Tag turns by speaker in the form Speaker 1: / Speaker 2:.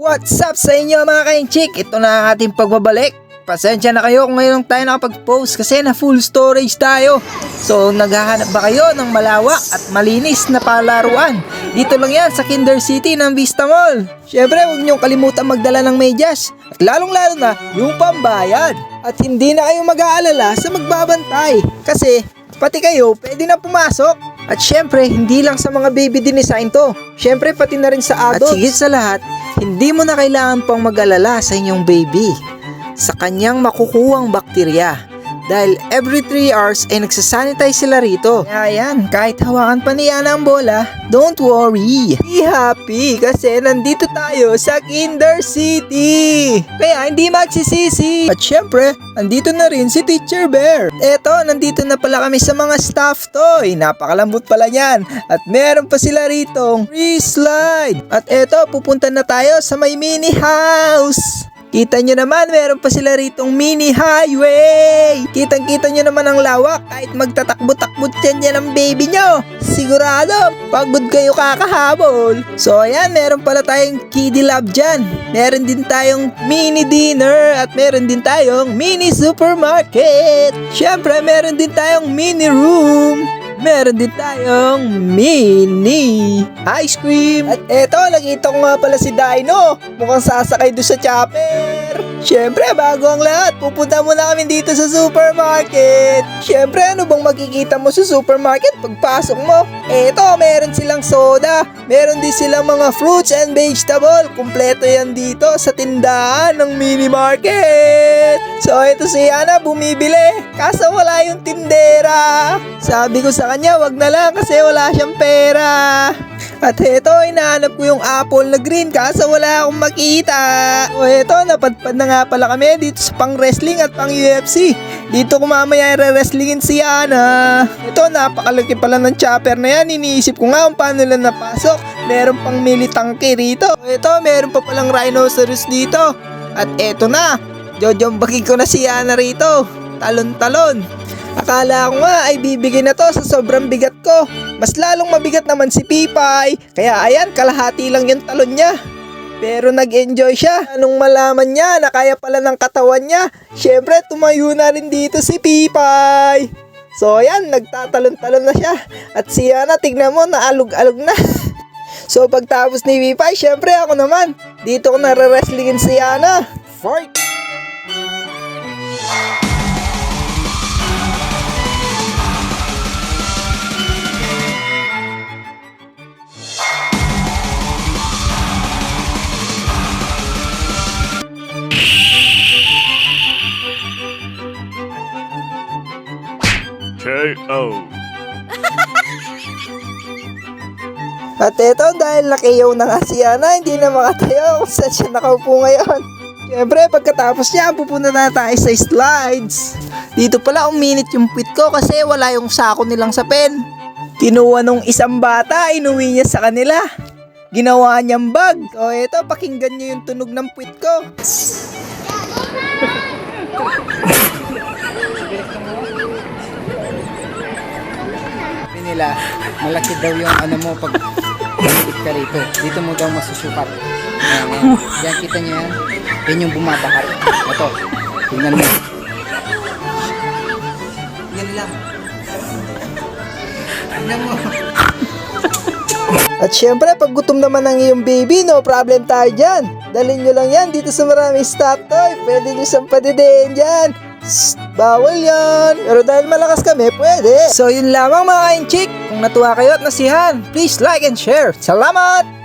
Speaker 1: What's up sa inyo mga kainchik? Ito na ang ating pagbabalik. Pasensya na kayo kung ngayon lang tayo nakapag-post kasi na full storage tayo. So naghahanap ba kayo ng malawak at malinis na palaruan? Dito lang yan sa Kinder City ng Vista Mall. Syempre huwag niyong kalimutan magdala ng medyas at lalong lalo na yung pambayad. At hindi na kayo mag-aalala sa magbabantay kasi pati kayo pwede na pumasok. At syempre, hindi lang sa mga baby dinesign to. Syempre, pati na rin sa adult. At higit sa lahat, hindi mo na kailangan pang mag-alala sa inyong baby sa kanyang makukuhang bakterya. Dahil every 3 hours ay nagsasanitize sila rito. Kaya yan, kahit hawakan pa niya ang bola, don't worry. Be happy kasi nandito tayo sa Kinder City. Kaya hindi magsisisi. At syempre, nandito na rin si Teacher Bear. Eto, nandito na pala kami sa mga staff toy. Napakalambot pala yan. At meron pa sila ritong free slide. At eto, pupunta na tayo sa may mini house. Kita nyo naman, meron pa sila ritong mini highway. Kitang-kita nyo naman ang lawak kahit magtatakbo-takbo dyan ang baby nyo. Sigurado, pagod kayo kakahabol. So ayan, meron pala tayong kiddie lab dyan. Meron din tayong mini dinner at meron din tayong mini supermarket. Syempre, meron din tayong mini room. Meron din tayong mini ice cream. At eto, nakita ko nga pala si Dino. Mukhang sasakay doon sa chopper. Syempre, bago ang lahat, pupunta muna kami dito sa supermarket. Syempre, ano bang makikita mo sa supermarket pagpasok mo? Eto, meron silang soda. Meron din silang mga fruits and vegetable. Kumpleto yan dito sa tindahan ng mini market. So, eto si Ana bumibili. Kaso wala yung tindera. Sabi ko sa kanya, wag na lang kasi wala siyang pera. At eto, hinahanap ko yung apple na green kaso wala akong makita. O eto, napadpad na nga pala kami dito sa pang wrestling at pang UFC. Dito ko mamaya i-wrestlingin si Ana. Ito, napakalaki pala ng chopper na yan. Iniisip ko nga kung paano lang napasok. Meron pang mini tangke rito. Ito, meron pa palang rhinoceros dito. At eto na, jojombagin ko na si Ana rito. Talon-talon. Akala ko nga ay bibigyan na to sa sobrang bigat ko. Mas lalong mabigat naman si Pipay. Kaya ayan, kalahati lang yung talon niya. Pero nag-enjoy siya. Anong malaman niya na kaya pala ng katawan niya. Syempre, tumayo na rin dito si Pipay. So ayan, nagtatalon-talon na siya. At si Ana, tignan mo, naalog-alog na. So pagtapos ni Pipay, syempre ako naman. Dito ko nare-wrestlingin si Ana. Fight!
Speaker 2: KO.
Speaker 1: At eto, dahil nakiyaw na nga si Ana, hindi na makatayo kung saan siya nakaupo ngayon. Siyempre, pagkatapos niya, pupunta na tayo sa slides. Dito pala, uminit yung puwit ko kasi wala yung sako nilang sa pen. Kinuha nung isang bata, inuwi niya sa kanila. Ginawa niyang bag. So eto, pakinggan niyo yung tunog ng puwit ko.
Speaker 3: Nila, malaki daw yung ano mo pag umiit ka rito. Dito mo daw masusukat. Yan, kita nyo yan. Yan yung bumabakat. Ito, tingnan mo. Yan lang. Tingnan mo.
Speaker 1: At syempre, pag gutom naman ng iyong baby, no problem tayo dyan. Dalhin nyo lang yan dito sa maraming stop toy. Pwede nyo siyang padidiin dyan. Bawal yan. Pero dahil malakas kami, pwede. So yun lamang mga kainchik. Kung natuwa kayo at nasihan, please like and share. Salamat!